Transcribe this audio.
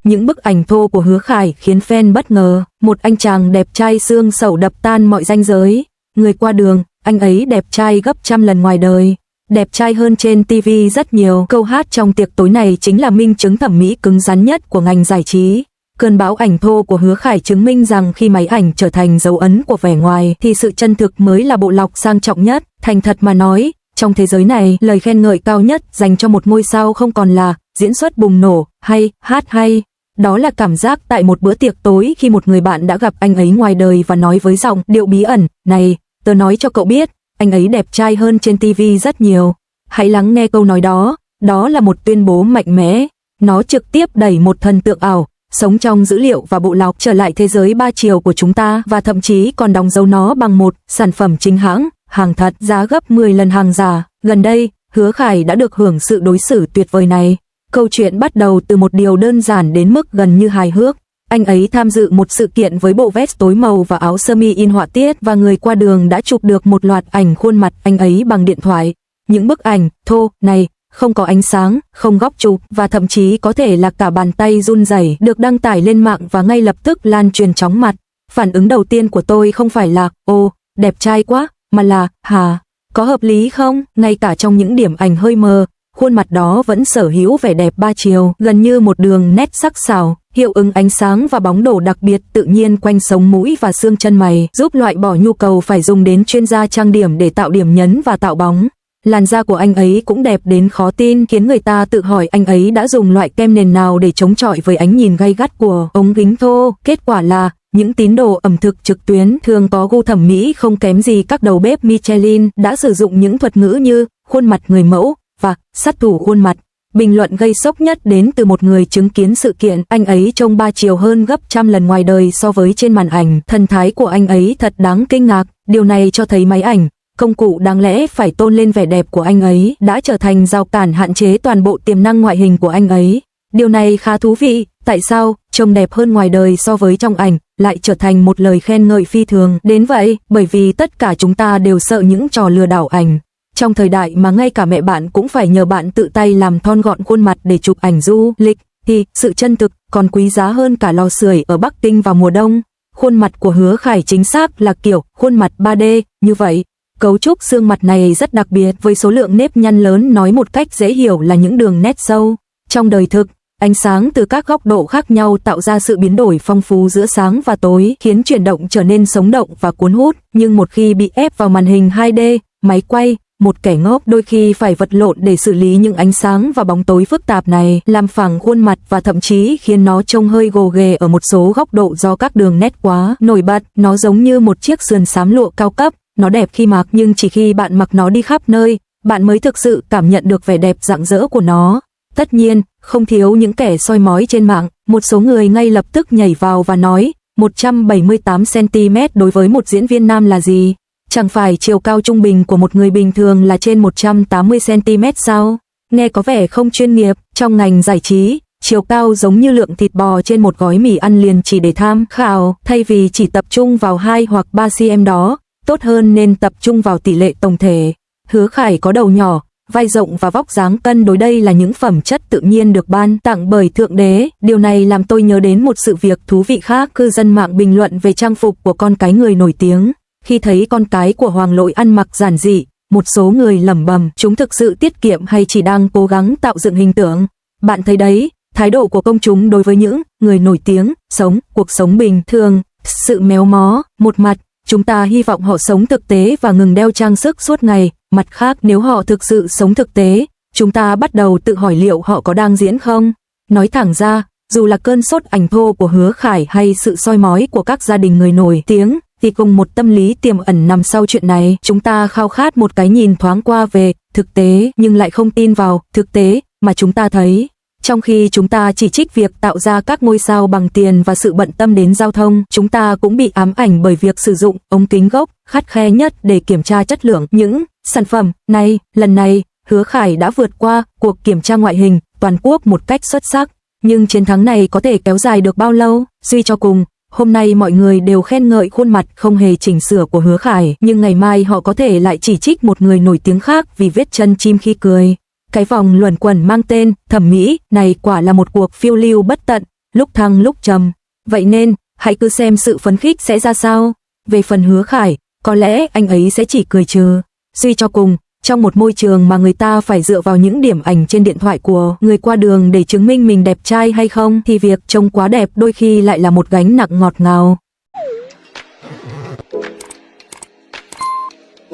Những bức ảnh thô của Hứa Khải khiến fan bất ngờ, một anh chàng đẹp trai xương sẩu đập tan mọi ranh giới. Người qua đường, anh ấy đẹp trai gấp trăm lần ngoài đời, đẹp trai hơn trên TV rất nhiều. Câu hát trong tiệc tối này chính là minh chứng thẩm mỹ cứng rắn nhất của ngành giải trí. Cơn bão ảnh thô của Hứa Khải chứng minh rằng khi máy ảnh trở thành dấu ấn của vẻ ngoài thì sự chân thực mới là bộ lọc sang trọng nhất. Thành thật mà nói, trong thế giới này, lời khen ngợi cao nhất dành cho một ngôi sao không còn là diễn xuất bùng nổ hay hát hay. Đó là cảm giác tại một bữa tiệc tối khi một người bạn đã gặp anh ấy ngoài đời và nói với giọng điệu bí ẩn, này, tớ nói cho cậu biết, anh ấy đẹp trai hơn trên TV rất nhiều. Hãy lắng nghe câu nói đó, đó là một tuyên bố mạnh mẽ. Nó trực tiếp đẩy một thần tượng ảo, sống trong dữ liệu và bộ lọc trở lại thế giới ba chiều của chúng ta và thậm chí còn đóng dấu nó bằng một sản phẩm chính hãng, hàng thật giá gấp 10 lần hàng giả. Gần đây, Hứa Khải đã được hưởng sự đối xử tuyệt vời này. Câu chuyện bắt đầu từ một điều đơn giản đến mức gần như hài hước. Anh ấy tham dự một sự kiện với bộ vest tối màu và áo sơ mi in họa tiết và người qua đường đã chụp được một loạt ảnh khuôn mặt anh ấy bằng điện thoại. Những bức ảnh thô này không có ánh sáng, không góc chụp và thậm chí có thể là cả bàn tay run rẩy được đăng tải lên mạng và ngay lập tức lan truyền chóng mặt. Phản ứng đầu tiên của tôi không phải là "Ô, đẹp trai quá", mà là "Hà, có hợp lý không?" Ngay cả trong những điểm ảnh hơi mờ, khuôn mặt đó vẫn sở hữu vẻ đẹp ba chiều, gần như một đường nét sắc sảo. Hiệu ứng ánh sáng và bóng đổ đặc biệt tự nhiên quanh sống mũi và xương chân mày, giúp loại bỏ nhu cầu phải dùng đến chuyên gia trang điểm để tạo điểm nhấn và tạo bóng. Làn da của anh ấy cũng đẹp đến khó tin, khiến người ta tự hỏi anh ấy đã dùng loại kem nền nào để chống chọi với ánh nhìn gay gắt của ống kính thô. Kết quả là, những tín đồ ẩm thực trực tuyến thường có gu thẩm mỹ không kém gì các đầu bếp Michelin đã sử dụng những thuật ngữ như khuôn mặt người mẫu và sát thủ khuôn mặt. Bình luận gây sốc nhất đến từ một người chứng kiến sự kiện, anh ấy trông ba chiều hơn gấp trăm lần ngoài đời so với trên màn ảnh. Thần thái của anh ấy thật đáng kinh ngạc, điều này cho thấy máy ảnh, công cụ đáng lẽ phải tôn lên vẻ đẹp của anh ấy, đã trở thành rào cản hạn chế toàn bộ tiềm năng ngoại hình của anh ấy. Điều này khá thú vị, tại sao trông đẹp hơn ngoài đời so với trong ảnh lại trở thành một lời khen ngợi phi thường đến vậy? Bởi vì tất cả chúng ta đều sợ những trò lừa đảo ảnh. Trong thời đại mà ngay cả mẹ bạn cũng phải nhờ bạn tự tay làm thon gọn khuôn mặt để chụp ảnh du lịch, thì sự chân thực còn quý giá hơn cả lò sưởi ở Bắc Kinh vào mùa đông. Khuôn mặt của Hứa Khải chính xác là kiểu khuôn mặt 3D như vậy. Cấu trúc xương mặt này rất đặc biệt với số lượng nếp nhăn lớn, nói một cách dễ hiểu là những đường nét sâu. Trong đời thực, ánh sáng từ các góc độ khác nhau tạo ra sự biến đổi phong phú giữa sáng và tối, khiến chuyển động trở nên sống động và cuốn hút. Nhưng một khi bị ép vào màn hình 2D, máy quay, một kẻ ngốc đôi khi phải vật lộn để xử lý những ánh sáng và bóng tối phức tạp này, làm phẳng khuôn mặt và thậm chí khiến nó trông hơi gồ ghề ở một số góc độ do các đường nét quá nổi bật. Nó giống như một chiếc sườn xám lụa cao cấp, nó đẹp khi mặc nhưng chỉ khi bạn mặc nó đi khắp nơi, bạn mới thực sự cảm nhận được vẻ đẹp rạng rỡ của nó. Tất nhiên, không thiếu những kẻ soi mói trên mạng, một số người ngay lập tức nhảy vào và nói 178cm đối với một diễn viên nam là gì? Chẳng phải chiều cao trung bình của một người bình thường là trên 180cm sao? Nghe có vẻ không chuyên nghiệp. Trong ngành giải trí, chiều cao giống như lượng thịt bò trên một gói mì ăn liền chỉ để tham khảo. Thay vì chỉ tập trung vào 2 hoặc 3 cm đó, tốt hơn nên tập trung vào tỷ lệ tổng thể. Hứa Khải có đầu nhỏ, vai rộng và vóc dáng cân đối, đây là những phẩm chất tự nhiên được ban tặng bởi Thượng Đế. Điều này làm tôi nhớ đến một sự việc thú vị khác. Cư dân mạng bình luận về trang phục của con cái người nổi tiếng. Khi thấy con cái của Hoàng Lỗi ăn mặc giản dị, một số người lẩm bẩm chúng thực sự tiết kiệm hay chỉ đang cố gắng tạo dựng hình tượng. Bạn thấy đấy, thái độ của công chúng đối với những người nổi tiếng sống cuộc sống bình thường, sự méo mó. Một mặt, chúng ta hy vọng họ sống thực tế và ngừng đeo trang sức suốt ngày. Mặt khác, nếu họ thực sự sống thực tế, chúng ta bắt đầu tự hỏi liệu họ có đang diễn không. Nói thẳng ra, dù là cơn sốt ảnh thô của Hứa Khải hay sự soi mói của các gia đình người nổi tiếng, thì cùng một tâm lý tiềm ẩn nằm sau chuyện này. Chúng ta khao khát một cái nhìn thoáng qua về thực tế nhưng lại không tin vào thực tế mà chúng ta thấy. Trong khi chúng ta chỉ trích việc tạo ra các ngôi sao bằng tiền và sự bận tâm đến giao thông, chúng ta cũng bị ám ảnh bởi việc sử dụng ống kính gốc khắt khe nhất để kiểm tra chất lượng những sản phẩm này. Lần này, Hứa Khải đã vượt qua cuộc kiểm tra ngoại hình toàn quốc một cách xuất sắc. Nhưng chiến thắng này có thể kéo dài được bao lâu? Suy cho cùng, hôm nay mọi người đều khen ngợi khuôn mặt không hề chỉnh sửa của Hứa Khải, nhưng ngày mai họ có thể lại chỉ trích một người nổi tiếng khác vì vết chân chim khi cười. Cái vòng luẩn quẩn mang tên thẩm mỹ này quả là một cuộc phiêu lưu bất tận. lúc thăng lúc trầm. Vậy nên, hãy cứ xem sự phấn khích sẽ ra sao. Về phần Hứa Khải, có lẽ anh ấy sẽ chỉ cười trừ. Suy cho cùng, trong một môi trường mà người ta phải dựa vào những điểm ảnh trên điện thoại của người qua đường để chứng minh mình đẹp trai hay không thì việc trông quá đẹp đôi khi lại là một gánh nặng ngọt ngào.